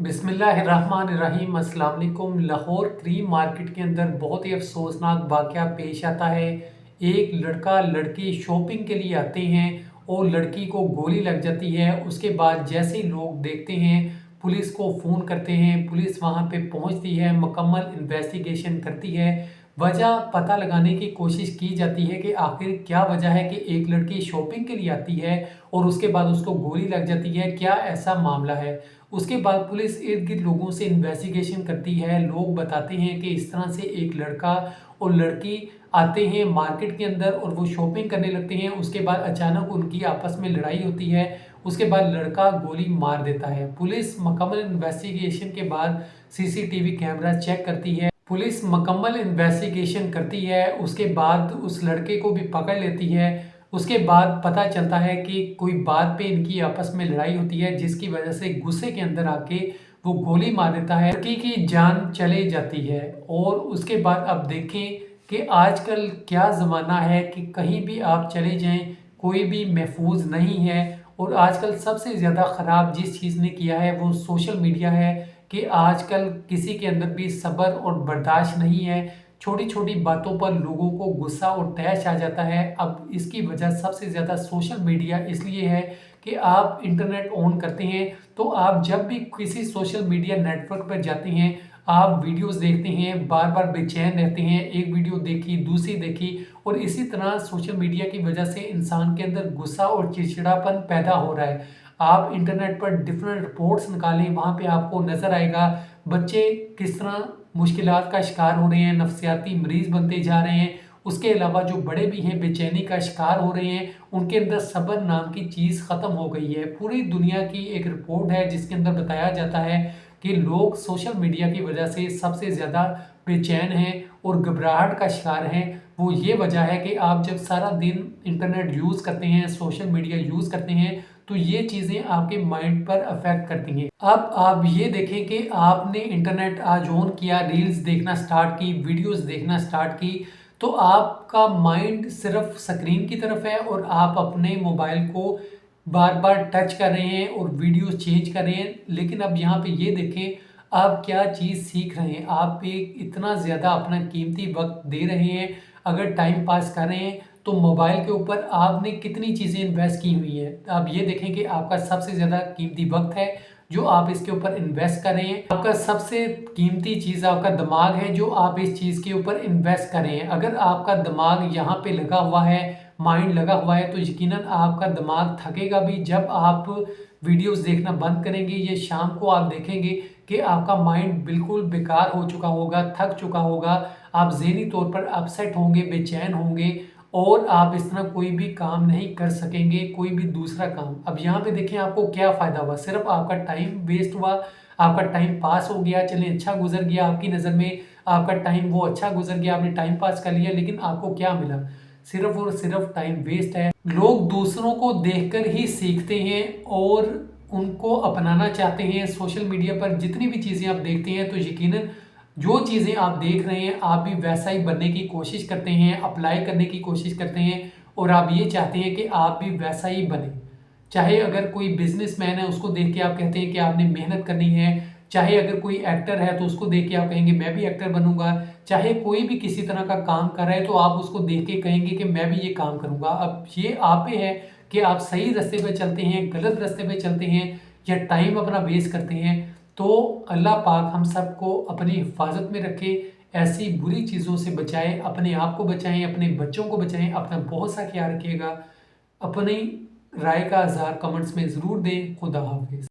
बिस्मिल्लाहिर्रहमानिर्रहीम। अस्सलाम वालेकुम। लाहौर क्रीम मार्केट के अंदर बहुत ही अफसोसनाक वाक़या पेश आता है। एक लड़का लड़की शॉपिंग के लिए आते हैं और लड़की को गोली लग जाती है। उसके बाद जैसे ही लोग देखते हैं, पुलिस को फ़ोन करते हैं, पुलिस वहाँ पे पहुँचती है, मुकम्मल इन्वेस्टिगेशन करती है। वजह पता लगाने की कोशिश की जाती है कि आखिर क्या वजह है कि एक लड़की शॉपिंग के लिए आती है और उसके बाद उसको गोली लग जाती है, क्या ऐसा मामला है। उसके बाद पुलिस इर्द गिर्द लोगों से इन्वेस्टिगेशन करती है। लोग बताते हैं कि इस तरह से एक लड़का और लड़की आते हैं मार्केट के अंदर और वो शॉपिंग करने लगते हैं। उसके बाद अचानक उनकी आपस में लड़ाई होती है। उसके बाद लड़का गोली मार देता है। पुलिस मुकम्मल इन्वेस्टिगेशन के बाद सीसीटीवी कैमरा चेक करती है। पुलिस मुकम्मल इन्वेस्टिगेशन करती है। उसके बाद उस लड़के को भी पकड़ लेती है। उसके बाद पता चलता है कि कोई बात पे इनकी आपस में लड़ाई होती है, जिसकी वजह से गुस्से के अंदर आके वो गोली मार देता है। लड़की की जान चले जाती है। और उसके बाद अब देखें कि आजकल क्या ज़माना है कि कहीं भी आप चले जाएं, कोई भी महफूज नहीं है। और आजकल सबसे ज़्यादा ख़राब जिस चीज़ ने किया है वो सोशल मीडिया है कि आजकल किसी के अंदर भी सब्र और बर्दाश्त नहीं है। छोटी छोटी बातों पर लोगों को गुस्सा और तैश आ जाता है। अब इसकी वजह सबसे ज़्यादा सोशल मीडिया इसलिए है कि आप इंटरनेट ऑन करते हैं तो आप जब भी किसी सोशल मीडिया नेटवर्क पर जाते हैं, आप वीडियोस देखते हैं, बार बार बेचैन रहते हैं, एक वीडियो देखी, दूसरी देखी, और इसी तरह सोशल मीडिया की वजह से इंसान के अंदर गुस्सा और चिड़चिड़ापन पैदा हो रहा है। आप इंटरनेट पर डिफरेंट रिपोर्ट्स निकालें, वहाँ पे आपको नज़र आएगा बच्चे किस तरह मुश्किलात का शिकार हो रहे हैं, नफसियाती मरीज़ बनते जा रहे हैं। उसके अलावा जो बड़े भी हैं बेचैनी का शिकार हो रहे हैं, उनके अंदर सब्र नाम की चीज़ ख़त्म हो गई है। पूरी दुनिया की एक रिपोर्ट है जिसके अंदर बताया जाता है कि लोग सोशल मीडिया की वजह से सबसे ज़्यादा बेचैन हैं और घबराहट का शिकार हैं। वो ये वजह है कि आप जब सारा दिन इंटरनेट यूज़ करते हैं, सोशल मीडिया यूज़ करते हैं, तो ये चीज़ें आपके माइंड पर अफेक्ट करती हैं। अब आप ये देखें कि आपने इंटरनेट आज ऑन किया, रील्स देखना स्टार्ट की, वीडियोस देखना स्टार्ट की, तो आपका माइंड सिर्फ स्क्रीन की तरफ है और आप अपने मोबाइल को बार बार टच कर रहे हैं और वीडियोस चेंज कर रहे हैं। लेकिन अब यहाँ पे ये देखें आप क्या चीज़ सीख रहे हैं। आप एक इतना ज़्यादा अपना कीमती वक्त दे रहे हैं, अगर टाइम पास कर रहे हैं तो मोबाइल के ऊपर आपने कितनी चीज़ें इन्वेस्ट की हुई हैं। आप ये देखें कि आपका सबसे ज़्यादा कीमती वक्त है जो आप इसके ऊपर इन्वेस्ट कर रहे हैं। आपका सबसे कीमती चीज़ आपका दिमाग है जो आप इस चीज़ के ऊपर इन्वेस्ट कर रहे हैं। अगर आपका दिमाग यहाँ पे लगा हुआ है, माइंड लगा हुआ है, तो यकीनन आपका दिमाग थकेगा भी। जब आप वीडियोस देखना बंद करेंगे, ये शाम को आप देखेंगे कि आपका माइंड बिल्कुल बेकार हो चुका होगा, थक चुका होगा। आप ज़हनी तौर पर अपसेट होंगे, बेचैन होंगे और आप इस तरह कोई भी काम नहीं कर सकेंगे, कोई भी दूसरा काम। अब यहाँ पे देखें आपको क्या फ़ायदा हुआ, सिर्फ आपका टाइम वेस्ट हुआ, आपका टाइम पास हो गया, चलें अच्छा गुजर गया आपकी नज़र में, आपका टाइम वो अच्छा गुजर गया, आपने टाइम पास कर लिया, लेकिन आपको क्या मिला, सिर्फ और सिर्फ टाइम वेस्ट है। लोग दूसरों को देखकर ही सीखते हैं और उनको अपनाना चाहते हैं। सोशल मीडिया पर जितनी भी चीज़ें आप देखते हैं तो यकीनन जो चीज़ें आप देख रहे हैं आप भी वैसा ही बनने की कोशिश करते हैं, अप्लाई करने की कोशिश करते हैं और आप ये चाहते हैं कि आप भी वैसा ही बने। चाहे अगर कोई बिजनेसमैन है उसको देख के आप कहते हैं कि आपने मेहनत करनी है, चाहे अगर कोई एक्टर है तो उसको देख के आप कहेंगे मैं भी एक्टर बनूंगा, चाहे कोई भी किसी तरह का काम कर रहा है तो आप उसको देख के कहेंगे कि मैं भी ये काम करूंगा। अब ये आप पे है कि आप सही रास्ते पे चलते हैं, गलत रास्ते पे चलते हैं या टाइम अपना वेस्ट करते हैं। तो अल्लाह पाक हम सबको अपनी हिफाजत में रखे, ऐसी बुरी चीज़ों से बचाए, अपने आप को बचाएं, अपने बच्चों को बचाएं, अपना बहुत सा ख्याल रखिएगा। अपनी राय का इज़हार कमेंट्स में ज़रूर दें। खुदा हाफिज़।